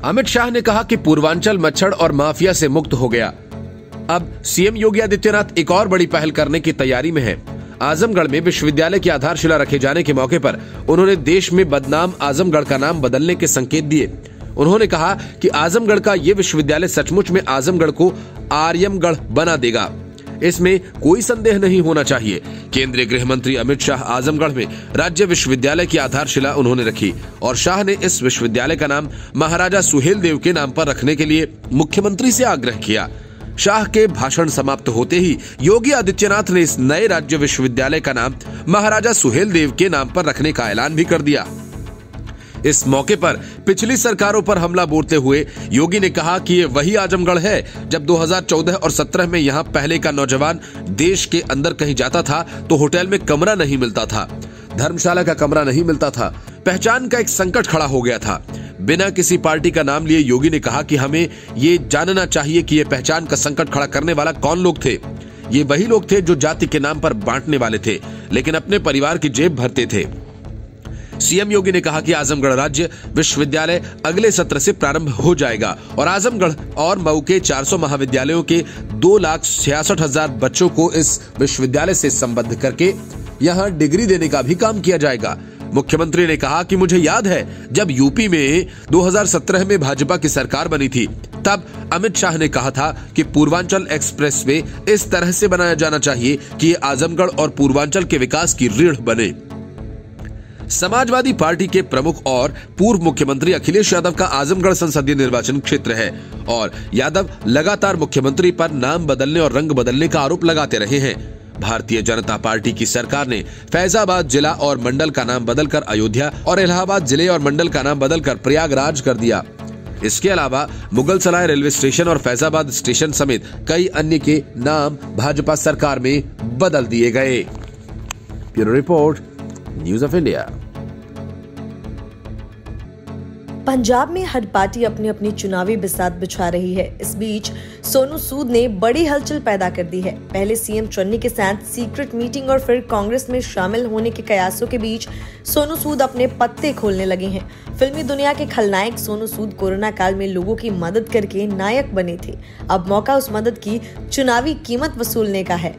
अमित शाह ने कहा कि पूर्वांचल मच्छर और माफिया से मुक्त हो गया। अब सीएम योगी आदित्यनाथ एक और बड़ी पहल करने की तैयारी में है। आजमगढ़ में विश्वविद्यालय की आधारशिला रखे जाने के मौके पर उन्होंने देश में बदनाम आजमगढ़ का नाम बदलने के संकेत दिए। उन्होंने कहा कि आजमगढ़ का ये विश्वविद्यालय सचमुच में आजमगढ़ को आर्यमगढ़ बना देगा, इसमें कोई संदेह नहीं होना चाहिए। केंद्रीय गृह मंत्री अमित शाह आजमगढ़ में राज्य विश्वविद्यालय की आधारशिला उन्होंने रखी और शाह ने इस विश्वविद्यालय का नाम महाराजा सुहेलदेव के नाम पर रखने के लिए मुख्यमंत्री से आग्रह किया। शाह के भाषण समाप्त होते ही योगी आदित्यनाथ ने इस नए राज्य विश्वविद्यालय का नाम महाराजा सुहेलदेव के नाम पर रखने का ऐलान भी कर दिया। इस मौके पर पिछली सरकारों पर हमला बोलते हुए योगी ने कहा कि ये वही आजमगढ़ है जब 2014 और 17 में यहाँ पहले का नौजवान देश के अंदर कहीं जाता था तो होटल में कमरा नहीं मिलता था, धर्मशाला का कमरा नहीं मिलता था, पहचान का एक संकट खड़ा हो गया था। बिना किसी पार्टी का नाम लिए योगी ने कहा कि हमें ये जानना चाहिए कि ये पहचान का संकट खड़ा करने वाला कौन लोग थे। ये वही लोग थे जो जाति के नाम पर बांटने वाले थे, लेकिन अपने परिवार की जेब भरते थे। सीएम योगी ने कहा कि आजमगढ़ राज्य विश्वविद्यालय अगले सत्र से प्रारंभ हो जाएगा और आजमगढ़ और मऊ के 400 महाविद्यालयों के 2,66,000 बच्चों को इस विश्वविद्यालय से संबद्ध करके यहां डिग्री देने का भी काम किया जाएगा। मुख्यमंत्री ने कहा कि मुझे याद है जब यूपी में 2017 में भाजपा की सरकार बनी थी, तब अमित शाह ने कहा था कि पूर्वांचल एक्सप्रेसवे इस तरह से बनाया जाना चाहिए कि ये आजमगढ़ और पूर्वांचल के विकास की रीढ़ बने। समाजवादी पार्टी के प्रमुख और पूर्व मुख्यमंत्री अखिलेश यादव का आजमगढ़ संसदीय निर्वाचन क्षेत्र है और यादव लगातार मुख्यमंत्री पर नाम बदलने और रंग बदलने का आरोप लगाते रहे हैं। भारतीय जनता पार्टी की सरकार ने फैजाबाद जिला और मंडल का नाम बदलकर अयोध्या और इलाहाबाद जिले और मंडल का नाम बदलकर प्रयागराज कर दिया। इसके अलावा मुगलसराय रेलवे स्टेशन और फैजाबाद स्टेशन समेत कई अन्य के नाम भाजपा सरकार में बदल दिए गए। Bureau report, news of India. Punjab में हर पार्टी अपनी अपनी चुनावी बिसात बिछा रही है। इस बीच सोनू सूद ने बड़ी हलचल पैदा कर दी है। पहले सीएम चन्नी के साथ सीक्रेट मीटिंग और फिर कांग्रेस में शामिल होने के कयासों के बीच सोनू सूद अपने पत्ते खोलने लगे हैं। फिल्मी दुनिया के खलनायक सोनू सूद कोरोना काल में लोगों की मदद करके नायक बने थे। अब मौका उस मदद की चुनावी कीमत वसूलने का है।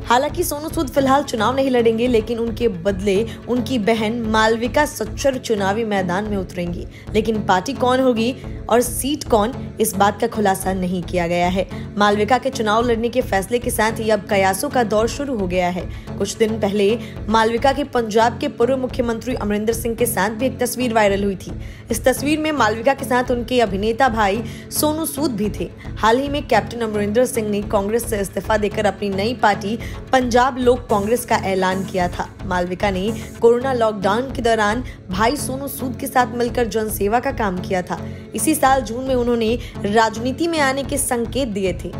हालांकि सोनू सूद फिलहाल चुनाव नहीं लड़ेंगे, लेकिन उनके बदले उनकी बहन मालविका सच्चर चुनावी मैदान में उतरेंगी। लेकिन पार्टी कौन होगी और सीट कौन, इस बात का खुलासा नहीं किया गया है। मालविका के चुनाव लड़ने के फैसले के साथ ही अब कयासों का दौर शुरू हो गया है। कुछ दिन पहले मालविका के पंजाब के पूर्व मुख्यमंत्री अमरिंदर सिंह के साथ भी एक तस्वीर वायरल हुई थी। इस तस्वीर में मालविका के साथ उनके अभिनेता भाई सोनू सूद भी थे। हाल ही में कैप्टन अमरिंदर सिंह ने कांग्रेस से इस्तीफा देकर अपनी नई पार्टी पंजाब लोक कांग्रेस का ऐलान किया था। मालविका ने कोरोना लॉकडाउन के दौरान भाई सोनू सूद के साथ मिलकर जनसेवा का काम किया था। इसी साल जून में उन्होंने राजनीति में आने के संकेत दिए थे।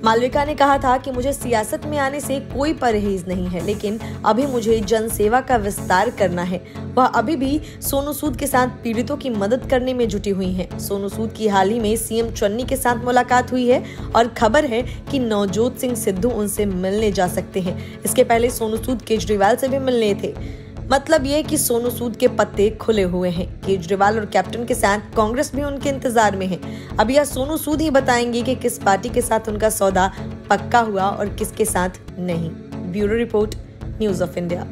मालविका ने कहा था कि मुझे सियासत में आने से कोई परहेज नहीं है, लेकिन अभी मुझे जनसेवा का विस्तार करना है। वह अभी भी सोनू सूद के साथ पीड़ितों की मदद करने में जुटी हुई हैं। सोनू सूद की हाल ही में सीएम चन्नी के साथ मुलाकात हुई है और खबर है कि नवजोत सिंह सिद्धू उनसे मिलने जा सकते हैं। इसके पहले सोनू सूद केजरीवाल से भी मिलने थे। मतलब ये कि सोनू सूद के पत्ते खुले हुए हैं। केजरीवाल और कैप्टन के साथ कांग्रेस भी उनके इंतजार में है। अब यह सोनू सूद ही बताएंगे कि किस पार्टी के साथ उनका सौदा पक्का हुआ और किसके साथ नहीं। Bureau report, news of India.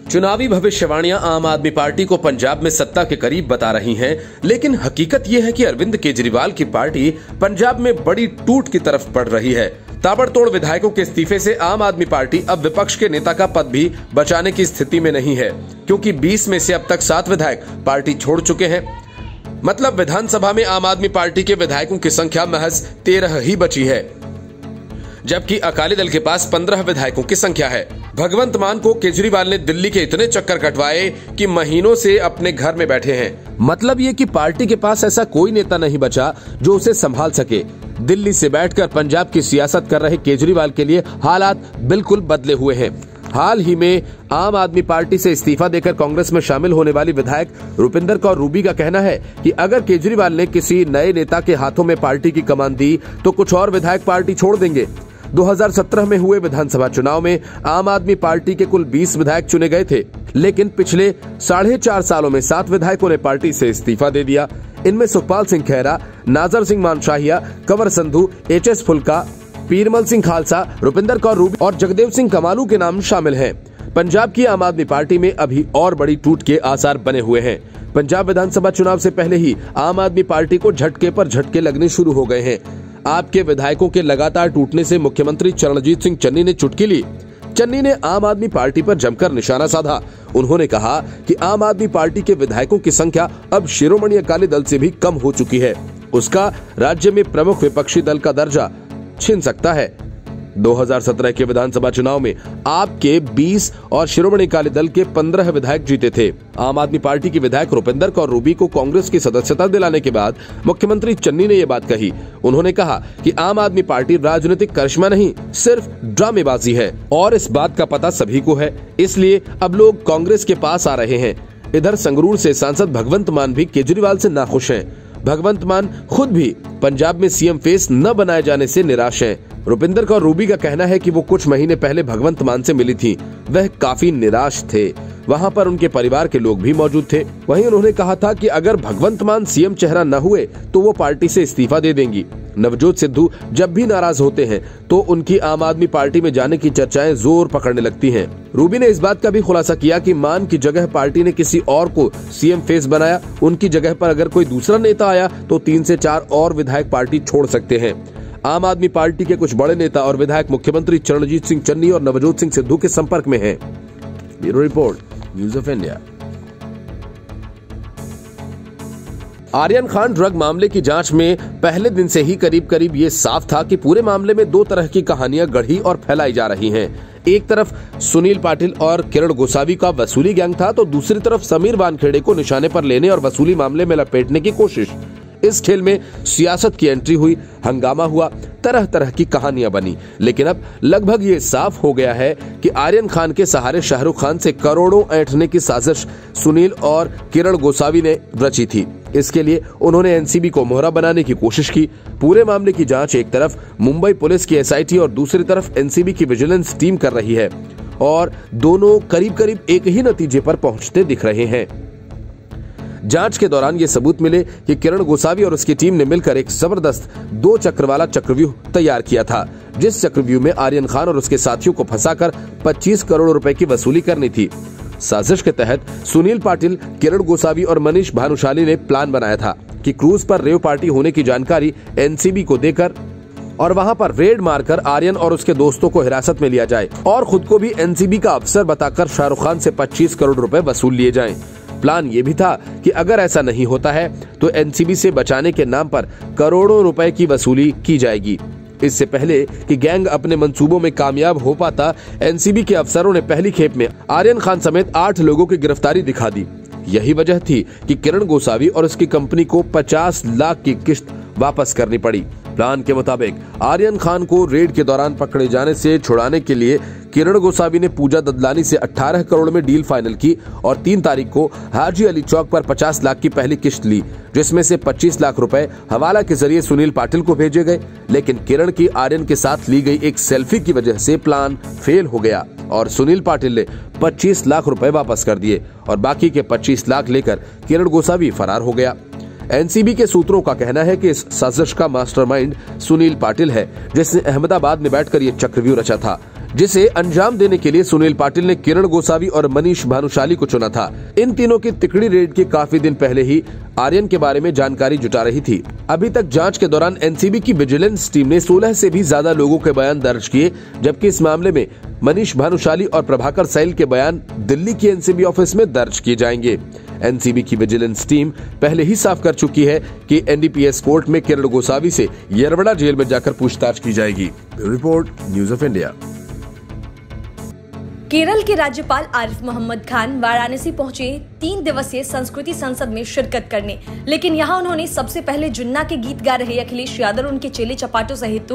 चुनावी भविष्यवाणियां आम आदमी पार्टी को पंजाब में सत्ता के करीब बता रही हैं, लेकिन हकीकत यह है कि अरविंद केजरीवाल की पार्टी पंजाब में बड़ी टूट की तरफ बढ़ रही है। ताबड़तोड़ विधायकों के इस्तीफे से आम आदमी पार्टी अब विपक्ष के नेता का पद भी बचाने की स्थिति में नहीं है, क्योंकि 20 में से अब तक 7 विधायक पार्टी छोड़ चुके हैं। मतलब विधानसभा में आम आदमी पार्टी के विधायकों की संख्या महज 13 ही बची है, जबकि अकाली दल के पास 15 विधायकों की संख्या है। भगवंत मान को केजरीवाल ने दिल्ली के इतने चक्कर कटवाए कि महीनों से अपने घर में बैठे हैं। मतलब ये कि पार्टी के पास ऐसा कोई नेता नहीं बचा जो उसे संभाल सके। दिल्ली से बैठकर पंजाब की सियासत कर रहे केजरीवाल के लिए हालात बिल्कुल बदले हुए हैं। हाल ही में आम आदमी पार्टी से इस्तीफा देकर कांग्रेस में शामिल होने वाली विधायक रुपिंदर कौर रूबी का कहना है कि अगर केजरीवाल ने किसी नए नेता के हाथों में पार्टी की कमान दी तो कुछ और विधायक पार्टी छोड़ देंगे। 2017 में हुए विधानसभा चुनाव में आम आदमी पार्टी के कुल 20 विधायक चुने गए थे, लेकिन पिछले 4.5 सालों में 7 विधायकों ने पार्टी से इस्तीफा दे दिया। इनमें सुखपाल सिंह खैरा, नाजर सिंह मानशाहिया, कंवर संधू, HS फुल्का, पीरमल सिंह खालसा, रुपिंदर कौर रूबी और जगदेव सिंह कमालू के नाम शामिल हैं। पंजाब की आम आदमी पार्टी में अभी और बड़ी टूट के आसार बने हुए हैं। पंजाब विधानसभा चुनाव से पहले ही आम आदमी पार्टी को झटके पर झटके लगने शुरू हो गए हैं। आपके विधायकों के लगातार टूटने से मुख्यमंत्री चरणजीत सिंह चन्नी ने चुटकी ली। चन्नी ने आम आदमी पार्टी पर जमकर निशाना साधा। उन्होंने कहा कि आम आदमी पार्टी के विधायकों की संख्या अब शिरोमणि अकाली दल से भी कम हो चुकी है। उसका राज्य में प्रमुख विपक्षी दल का दर्जा छिन सकता है। 2017 के विधानसभा चुनाव में आपके 20 और शिरोमणि अकाली दल के 15 विधायक जीते थे। आम आदमी पार्टी की विधायक रुपिंदर कौर रूबी को कांग्रेस की सदस्यता दिलाने के बाद मुख्यमंत्री चन्नी ने ये बात कही। उन्होंने कहा कि आम आदमी पार्टी राजनीतिक करिश्मा नहीं, सिर्फ ड्रामेबाजी है और इस बात का पता सभी को है, इसलिए अब लोग कांग्रेस के पास आ रहे हैं। इधर संगरूर से सांसद भगवंत मान भी केजरीवाल से नाखुश हैं। भगवंत मान खुद भी पंजाब में सीएम फेस न बनाए जाने से निराश हैं। रुपिंदर कौर रूबी का कहना है कि वो कुछ महीने पहले भगवंत मान से मिली थी, वह काफी निराश थे। वहां पर उनके परिवार के लोग भी मौजूद थे। वहीं उन्होंने कहा था कि अगर भगवंत मान सीएम चेहरा न हुए तो वो पार्टी से इस्तीफा दे देंगी। नवजोत सिद्धू जब भी नाराज होते हैं तो उनकी आम आदमी पार्टी में जाने की चर्चाएं जोर पकड़ने लगती हैं। रूबी ने इस बात का भी खुलासा किया कि मान की जगह पार्टी ने किसी और को सीएम फेस बनाया, उनकी जगह पर अगर कोई दूसरा नेता आया तो 3 से 4 और विधायक पार्टी छोड़ सकते हैं। आम आदमी पार्टी के कुछ बड़े नेता और विधायक मुख्यमंत्री चरणजीत सिंह चन्नी और नवजोत सिंह सिद्धू के संपर्क में हैं। Bureau report, news of India. Aryan Khan drug मामले की जांच में पहले दिन से ही करीब ये साफ था कि पूरे मामले में 2 तरह की कहानियां गढ़ी और फैलाई जा रही हैं। एक तरफ सुनील पाटिल और किरण गोसावी का वसूली गैंग था तो दूसरी तरफ समीर वानखेड़े को निशाने पर लेने और वसूली मामले में लपेटने की कोशिश। इस खेल में सियासत की एंट्री हुई, हंगामा हुआ, तरह तरह की कहानियां बनी। लेकिन अब लगभग ये साफ हो गया है कि आर्यन खान के सहारे शाहरुख खान से करोड़ों ऐंठने की साजिश सुनील और किरण गोसावी ने रची थी। इसके लिए उन्होंने एनसीबी को मोहरा बनाने की कोशिश की। पूरे मामले की जांच एक तरफ मुंबई पुलिस की एसआईटी और दूसरी तरफ एनसीबी की विजिलेंस टीम कर रही है और दोनों करीब एक ही नतीजे पर पहुंचते दिख रहे हैं। जांच के दौरान ये सबूत मिले कि किरण गोसावी और उसकी टीम ने मिलकर एक जबरदस्त 2 चक्र वाला चक्रव्यूह तैयार किया था, जिस चक्रव्यूह में आर्यन खान और उसके साथियों को फंसाकर 25 करोड़ रुपए की वसूली करनी थी। साजिश के तहत सुनील पाटिल, किरण गोसावी और मनीष भानुशाली ने प्लान बनाया था कि क्रूज पर रेव पार्टी होने की जानकारी एनसीबी को देकर और वहां पर रेड मारकर आर्यन और उसके दोस्तों को हिरासत में लिया जाए और खुद को भी एनसीबी का अफसर बताकर शाहरुख खान से 25 करोड़ रुपए वसूल लिए जाएं। प्लान ये भी था कि अगर ऐसा नहीं होता है तो एनसीबी से बचाने के नाम पर करोड़ों रुपए की वसूली की जाएगी। इससे पहले कि गैंग अपने मंसूबों में कामयाब हो पाता, एनसीबी के अफसरों ने पहली खेप में आर्यन खान समेत 8 लोगों की गिरफ्तारी दिखा दी। यही वजह थी कि किरण गोसावी और उसकी कंपनी को 50 लाख की किस्त वापस करनी पड़ी। प्लान के मुताबिक आर्यन खान को रेड के दौरान पकड़े जाने से छुड़ाने के लिए किरण गोसावी ने पूजा ददलानी से 18 करोड़ में डील फाइनल की और 3 तारीख को हाजी अली चौक पर 50 लाख की पहली किस्त ली, जिसमें से 25 लाख रुपए हवाला के जरिए सुनील पाटिल को भेजे गए। लेकिन किरण की आर्यन के साथ ली गई एक सेल्फी की वजह से प्लान फेल हो गया और सुनील पाटिल ने 25 लाख रुपए वापस कर दिए और बाकी के 25 लाख लेकर किरण गोसावी फरार हो गया। एनसीबी के सूत्रों का कहना है कि इस साजिश का मास्टरमाइंड सुनील पाटिल है, जिसने अहमदाबाद में बैठकर ये चक्रव्यूह रचा था, जिसे अंजाम देने के लिए सुनील पाटिल ने किरण गोसावी और मनीष भानुशाली को चुना था। इन तीनों की तिकड़ी रेड के काफी दिन पहले ही आर्यन के बारे में जानकारी जुटा रही थी। अभी तक जांच के दौरान एनसीबी की विजिलेंस टीम ने 16 से भी ज्यादा लोगों के बयान दर्ज किए, जबकि इस मामले में मनीष भानुशाली और प्रभाकर सैल के बयान दिल्ली की एनसीबी ऑफिस में दर्ज किए जाएंगे। एनसीबी की विजिलेंस टीम पहले ही साफ कर चुकी है कि एनडीपीएस कोर्ट में किरण गोसावी से येरवड़ा जेल में जाकर पूछताछ की जाएगी। Report, news of India. Kerala के राज्यपाल आरिफ मोहम्मद खान वाराणसी पहुंचे 3 दिवसीय संस्कृति संसद में शिरकत करने, लेकिन यहां उन्होंने सबसे पहले जुन्ना के गीत गा रहे अखिलेश यादव और उनके चेले चपाटों सहित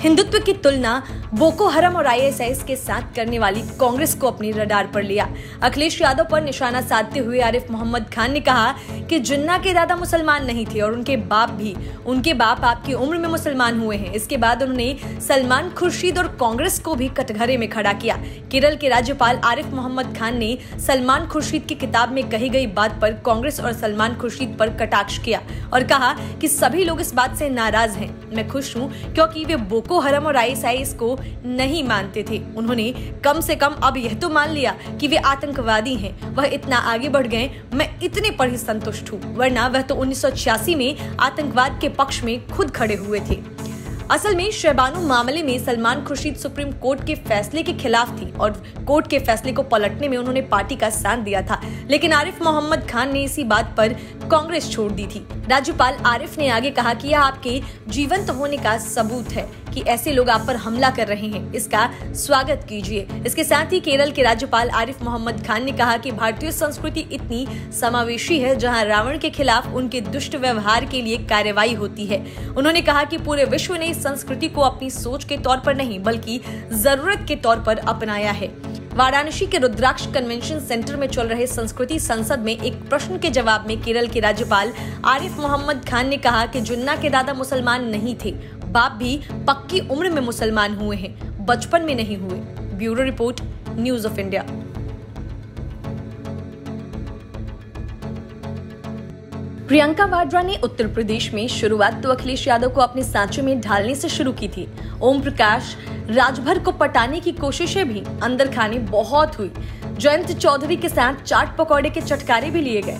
हिंदुत्व की तुलना बोको हरम और आईएसआईएस के साथ करने वाली कांग्रेस को अपनी रडार पर लिया। अखिलेश यादव पर निशाना साधते हुए आरिफ मोहम्मद खान ने कहा कि जिन्ना के दादा मुसलमान नहीं थे और उनके बाप आपकी उम्र में मुसलमान हुए हैं। इसके बाद उन्होंने सलमान खुर्शीद और कांग्रेस को भी कटघरे में खड़ा किया। केरल के राज्यपाल आरिफ मोहम्मद खान ने सलमान खुर्शीद की किताब में कही गई बात पर कांग्रेस और सलमान खुर्शीद पर कटाक्ष किया और कहा कि सभी लोग इस बात से नाराज हैं। मैं खुश हूं क्योंकि वे बोको हरम और आईएसआईएस को नहीं मानते थे। उन्होंने कम से कम अब यह तो मान लिया कि वे आतंकवादी हैं। वह इतना आगे बढ़ गए, मैं इतने पर ही संतुष्ट हूँ, वरना वह तो 1986 में आतंकवाद के पक्ष में खुद खड़े हुए थे। असल में शहबानू मामले में सलमान खुर्शीद सुप्रीम कोर्ट के फैसले के खिलाफ थी और कोर्ट के फैसले को पलटने में उन्होंने पार्टी का साथ दिया था, लेकिन आरिफ मोहम्मद खान ने इसी बात पर कांग्रेस छोड़ दी थी। राज्यपाल आरिफ ने आगे कहा कि यह आपके जीवंत होने का सबूत है कि ऐसे लोग आप पर हमला कर रहे हैं, इसका स्वागत कीजिए। इसके साथ ही केरल के राज्यपाल आरिफ मोहम्मद खान ने कहा कि भारतीय संस्कृति इतनी समावेशी है जहां रावण के खिलाफ उनके दुष्ट व्यवहार के लिए कार्रवाई होती है। उन्होंने कहा कि पूरे विश्व ने इस संस्कृति को अपनी सोच के तौर पर नहीं बल्कि जरूरत के तौर पर अपनाया है। वाराणसी के रुद्राक्ष कन्वेंशन सेंटर में चल रहे संस्कृति संसद में एक प्रश्न के जवाब में केरल के राज्यपाल आरिफ मोहम्मद खान ने कहा कि जिन्ना के दादा मुसलमान नहीं थे, बाप भी पक्की उम्र में मुसलमान हुए हैं, बचपन में नहीं हुए। Bureau report, news of India. Priyanka Vadra ने उत्तर प्रदेश में शुरुआत तो अखिलेश यादव को अपने सांचे में ढालने से शुरू की थी। ओम प्रकाश राजभर को पटाने की कोशिशें भी अंदर खाने बहुत हुई। जयंत चौधरी के साथ चाट पकौड़े के चटकारे भी लिए गए।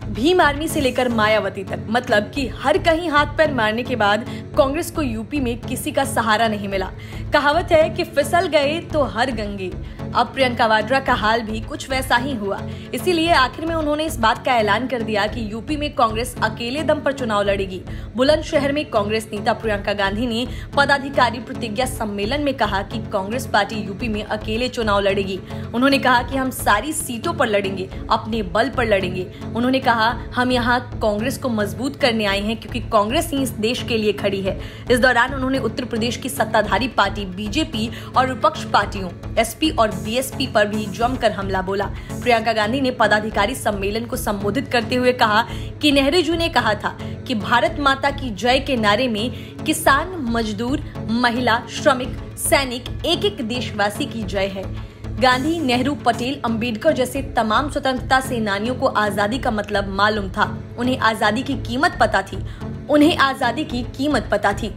भीम आर्मी से लेकर मायावती तक, मतलब कि हर कहीं हाथ पैर मारने के बाद कांग्रेस को यूपी में किसी का सहारा नहीं मिला। कहावत है कि फिसल गए तो हर गंगे। अब प्रियंका वाड्रा का हाल भी कुछ वैसा ही हुआ। इसीलिए आखिर में उन्होंने इस बात का ऐलान कर दिया कि यूपी में कांग्रेस अकेले दम पर चुनाव लड़ेगी। बुलंदशहर में कांग्रेस नेता प्रियंका गांधी ने पदाधिकारी प्रतिज्ञा सम्मेलन में कहा कि कांग्रेस पार्टी यूपी में अकेले चुनाव लड़ेगी। उन्होंने कहा कि हम सारी सीटों पर लड़ेंगे, अपने बल पर लड़ेंगे। उन्होंने कहा हम यहाँ कांग्रेस को मजबूत करने आए हैं क्योंकि कांग्रेस ही इस देश के लिए खड़ी है। इस दौरान उन्होंने उत्तर प्रदेश की सत्ताधारी पार्टी बीजेपी और विपक्ष पार्टियों एसपी और बीएसपी पर भी जमकर हमला बोला। प्रियंका गांधी ने पदाधिकारी सम्मेलन को संबोधित करते हुए कहा कि नेहरू जी ने कहा था कि भारत माता की जय के नारे में किसान, मजदूर, महिला, श्रमिक, सैनिक, एक एक देशवासी की जय है। गांधी, नेहरू, पटेल, अंबेडकर जैसे तमाम स्वतंत्रता सेनानियों को आजादी का मतलब मालूम था। उन्हें आजादी की कीमत पता थी।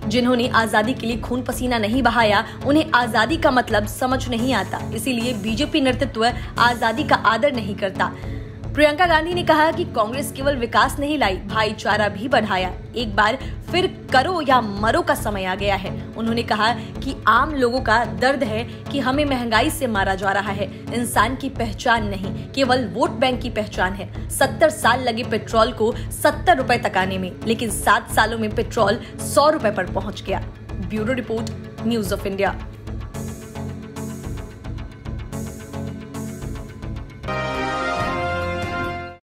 जिन्होंने आजादी के लिए खून पसीना नहीं बहाया, उन्हें आजादी का मतलब समझ नहीं आता। इसीलिए बीजेपी नेतृत्व आजादी का आदर नहीं करता। प्रियंका गांधी ने कहा कि कांग्रेस केवल विकास नहीं लाई, भाईचारा भी बढ़ाया। एक बार फिर करो या मरो का समय आ गया है। उन्होंने कहा कि आम लोगों का दर्द है कि हमें महंगाई से मारा जा रहा है। इंसान की पहचान नहीं, केवल वोट बैंक की पहचान है। 70 साल लगे पेट्रोल को 70 रुपए तक आने में, लेकिन 7 सालों में पेट्रोल 100 रुपए पर पहुंच गया। Bureau report, news of India.